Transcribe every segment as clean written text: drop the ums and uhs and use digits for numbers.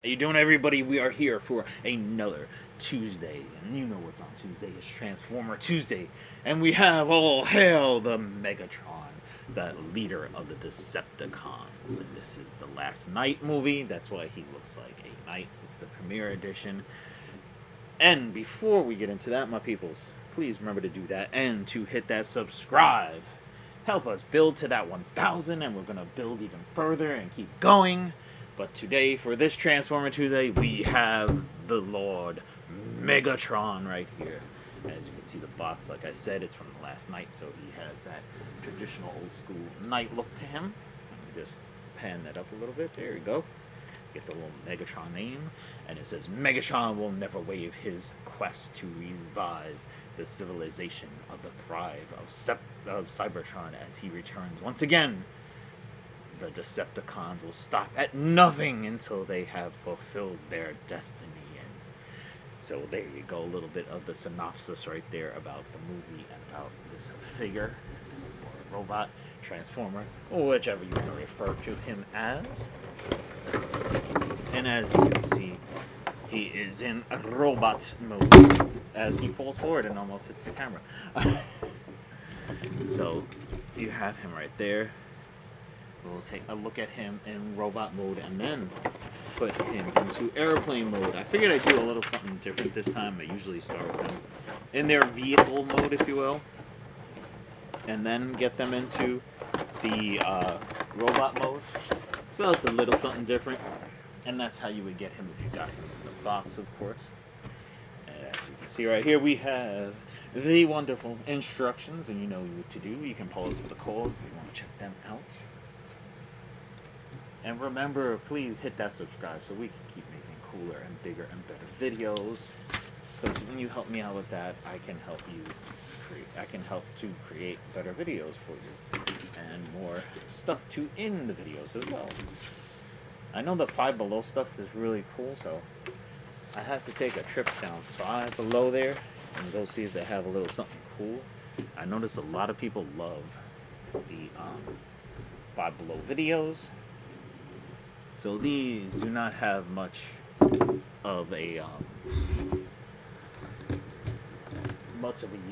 How you doing, everybody? We are here for another Tuesday, and you know what's on Tuesday. It's Transformer Tuesday, and we have all hail the Megatron, the leader of the Decepticons. And this is the last night movie. That's why he looks like a knight. It's the premiere edition. And before we get into that, my peoples, please remember to do that and to hit that subscribe. Help us build to that 1,000, and we're gonna build even further and keep going. But today, for this Transformer Tuesday, we have the Lord Megatron right here. As you can see, the box, like I said, it's from the last night, so he has that traditional old school knight look to him. Let me just pan that up a little bit. There you go. Get the little Megatron name, and it says Megatron will never waive his quest to revise the civilization of the thrive of Cybertron as he returns once again. The Decepticons will stop at nothing until they have fulfilled their destiny. And so there you go, a little bit of the synopsis right there about the movie and about this figure, or robot, transformer, or whichever you want to refer to him as. And as you can see, he is in robot mode as he falls forward and almost hits the camera. So you have him right there. We'll take a look at him in robot mode and then put him into airplane mode. I figured I'd do a little something different this time. I usually start with them in their vehicle mode, if you will, and then get them into the robot mode. So it's a little something different, and that's how you would get him if you got him in the box, of course. And as you can see right here, we have the wonderful instructions, and you know what to do. You can pause for the calls if you want to check them out. And remember, please hit that subscribe so we can keep making cooler and bigger and better videos. Because when you help me out with that, I can help you to create better videos for you and more stuff to in the videos as well. I know the Five Below stuff is really cool, so I have to take a trip down Five Below there and go see if they have a little something cool. I notice a lot of people love the Five Below videos. So these do not have much of a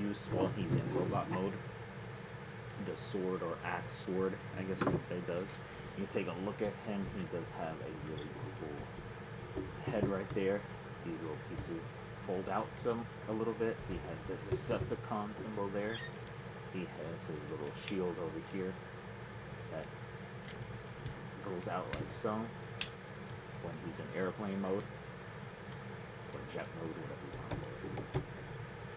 use while he's in robot mode. The sword or axe sword, I guess you could say, does. You can take a look at him. He does have a really cool head right there. These little pieces fold out a little bit. He has this Decepticon symbol there. He has his little shield over here that goes out like so when he's in airplane mode or jet mode, whatever you want to call it.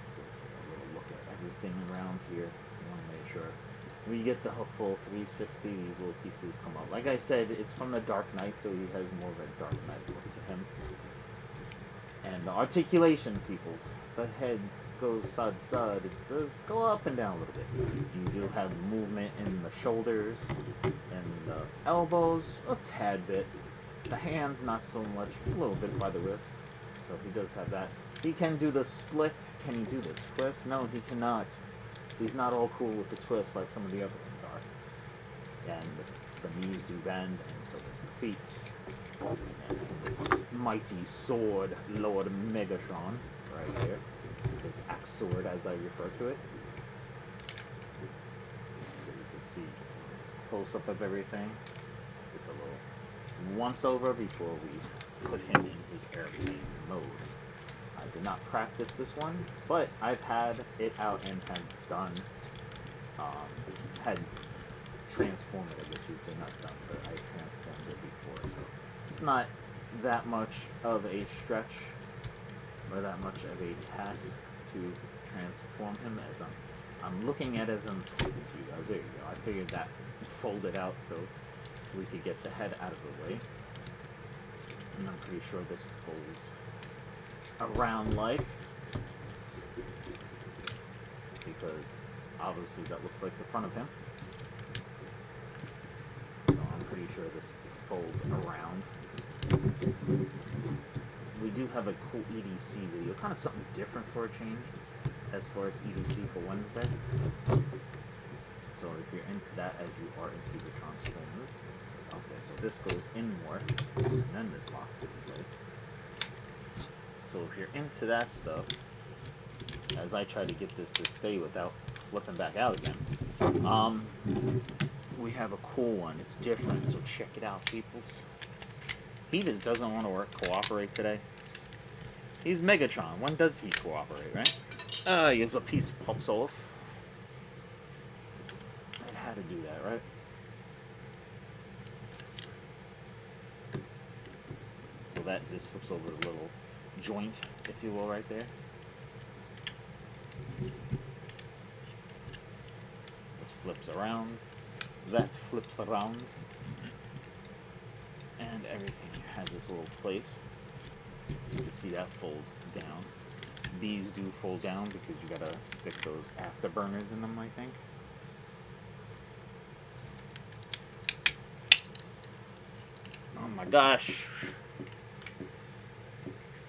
So let's get a little look at everything around here. You want to make sure when you get the full 360, these little pieces come out. Like I said, it's from the Dark Knight, so he has more of a Dark Knight look to him. And the articulation, peoples, the head goes side to side. It does go up and down a little bit. You do have movement in the shoulders and the elbows a tad bit. The hands not so much, a little bit by the wrist. So he does have that. He can do the split. Can he do the twist? No, he cannot. He's not all cool with the twist like some of the other ones are. And the knees do bend, and so does the feet. And his mighty sword, Lord Megatron, right there. His axe sword, as I refer to it. So you can see close up of everything with the little once over before we put him in his airplane mode. I did not practice this one, but I've had it out and had done had transformed it, which is not done, but I transformed it before, so it's not that much of a stretch or that much of a task to transform him as I'm looking at as I'm talking to you guys. There you go. I figured that folded out so we could get the head out of the way. And I'm pretty sure this folds around like, because obviously that looks like the front of him. So I'm pretty sure this folds around. We do have a cool EDC video, kind of something different for a change as far as EDC for Wednesday. So if you're into that, as you are into the Transformers, Okay, so this goes in more, and then this locks into place. So if you're into that stuff, as I try to get this to stay without flipping back out again, we have a cool one. It's different, so check it out, peoples. He just doesn't want to cooperate today. He's Megatron. When does he cooperate, right? Here's a piece pops off. I had to do that, right? So that just slips over the little joint, if you will, right there. This flips around. That flips around. And everything has its little place. You can see that folds down. These do fold down because you gotta stick those afterburners in them, I think. Oh my gosh.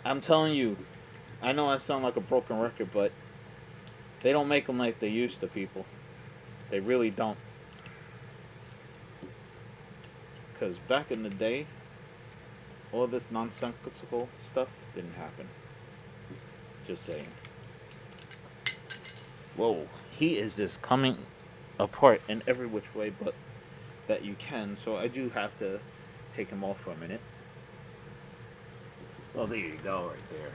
I'm telling you, I know I sound like a broken record, but they don't make them like they used to, people. They really don't. Because back in the day, all this nonsensical stuff didn't happen. Just saying. Whoa, he is just coming apart in every which way but that you can. So I do have to take him off for a minute. So there you go, right there.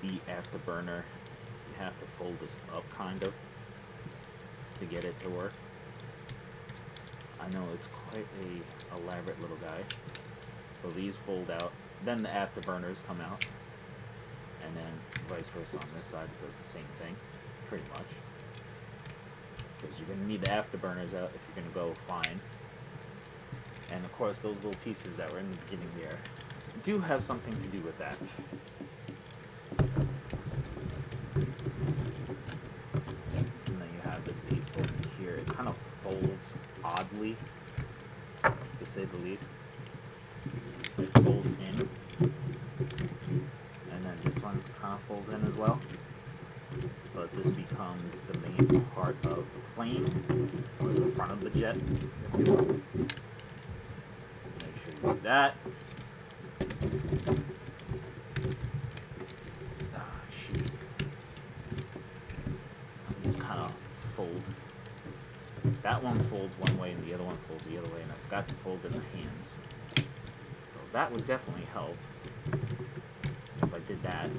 The afterburner. You have to fold this up, kind of, to get it to work. I know it's quite a elaborate little guy. So these fold out, then the afterburners come out, and then vice versa on this side it does the same thing, pretty much. Because you're going to need the afterburners out if you're going to go flying. And of course those little pieces that were in the beginning there do have something to do with that. And then you have this piece over here. It kind of folds oddly, to say the least. It folds in, and then this one kind of folds in as well. But this becomes the main part of the plane, or the front of the jet, if you will. Make sure you do that. Shoot. These kind of fold. That one folds one way and the other one folds the other way, and I forgot to fold in the hands. So that would definitely help if I did that.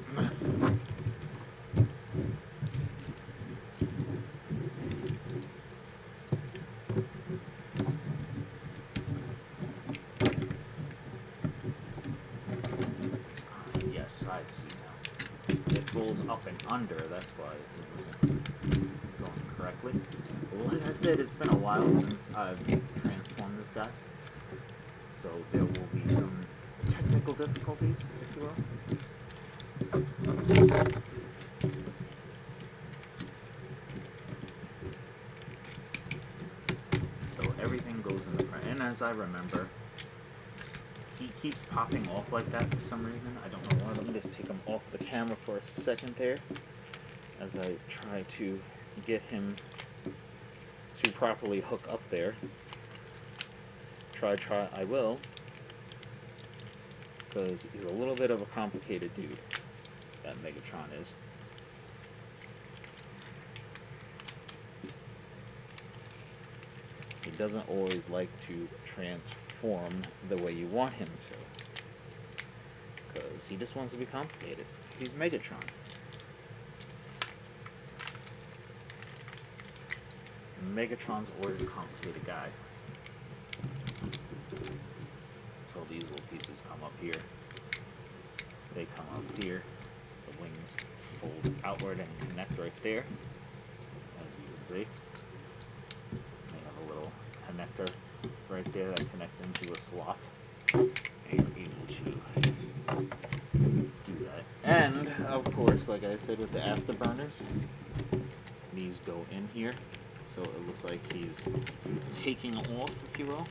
Yes, I see now. It folds up and under, that's why it wasn't going correctly. Like I said, it's been a while since I've transformed this guy, so there will be some technical difficulties, if you will. So everything goes in the front, and as I remember, he keeps popping off like that for some reason. I don't know why. Let me just take him off the camera for a second there, as I try to get him to properly hook up there. Try, I will. Because he's a little bit of a complicated dude, that Megatron is. He doesn't always like to transform the way you want him to. Because he just wants to be complicated. He's Megatron. Megatron's always a complicated guy. So these little pieces come up here. They come up here. The wings fold outward and connect right there, as you can see. They have a little connector right there that connects into a slot. And you're able to do that. And, of course, like I said with the afterburners, these go in here. So it looks like he's taking off, if you will.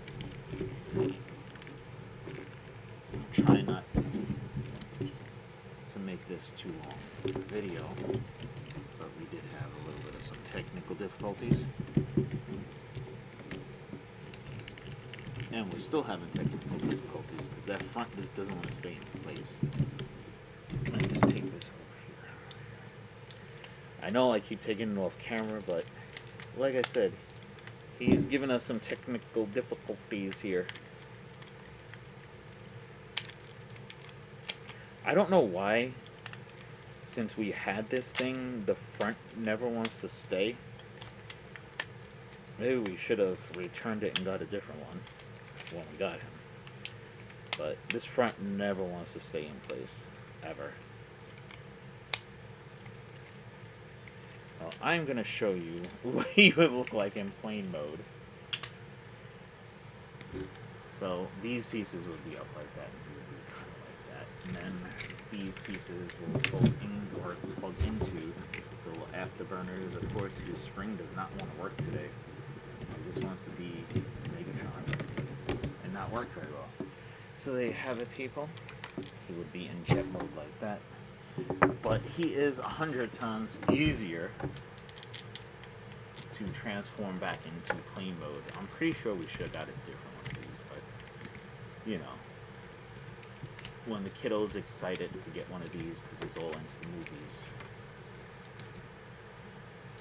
Try not to make this too long of a video, but we did have a little bit of some technical difficulties. And we're still having technical difficulties because that front just doesn't want to stay in place. Let me just take this over here. I know I keep taking it off camera, but like I said, he's given us some technical difficulties here. I don't know why, since we had this thing, the front never wants to stay. Maybe we should have returned it and got a different one when we got him. But this front never wants to stay in place, ever. Well, I'm going to show you what he would look like in plane mode. So these pieces would be up like that, and he would be kind of like that. And then these pieces will fold in or plug into the little afterburners. Of course, his spring does not want to work today. He just wants to be Megatron and not work very well. So there you have it, people. He would be in jet mode like that. But he is 100 times easier to transform back into plane mode. I'm pretty sure we should have got a different one of these, but you know, when the kiddo's excited to get one of these because he's all into the movies.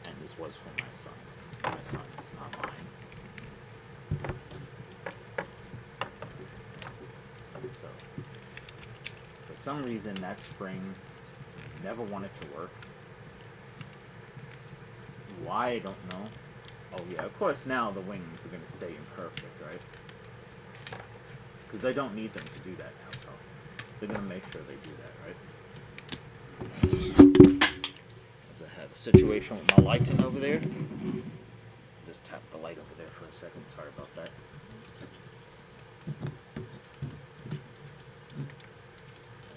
And this was for my son. My son, it's not mine. So, for some reason, that spring never wanted to work. Why, I don't know. Oh yeah, of course now the wings are going to stay imperfect, right? Because I don't need them to do that now, so they're going to make sure they do that, right? As I have a situation with my lighting over there. Just tap the light over there for a second. Sorry about that.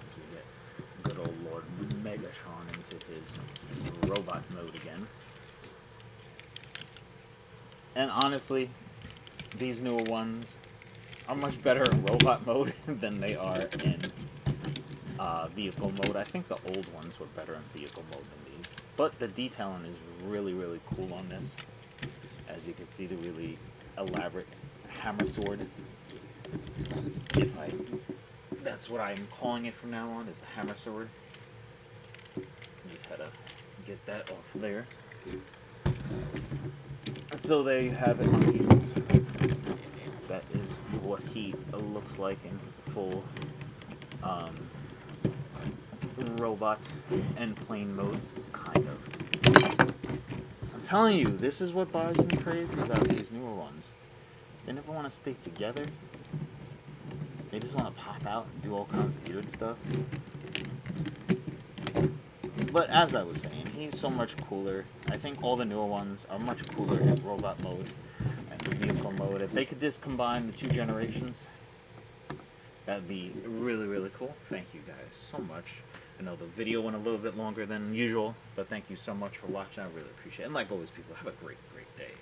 As we get good old Lord Megatron into his robot mode again. And honestly, these newer ones are much better in robot mode than they are in vehicle mode. I think the old ones were better in vehicle mode than these. But the detailing is really, really cool on this. As you can see, the really elaborate hammer sword. That's what I'm calling it from now on, is the hammer sword. Just had to get that off there. So there you have it, monkeys. That is what he looks like in full robot and plane modes, kind of. I'm telling you, this is what bothers me crazy about these newer ones. They never want to stay together. They just want to pop out and do all kinds of weird stuff. But as I was saying, he's so much cooler. I think all the newer ones are much cooler in robot mode and vehicle mode. If they could just combine the two generations, that'd be really, really cool. Thank you guys so much. I know the video went a little bit longer than usual, but thank you so much for watching. I really appreciate it. And like always, people, have a great, great day.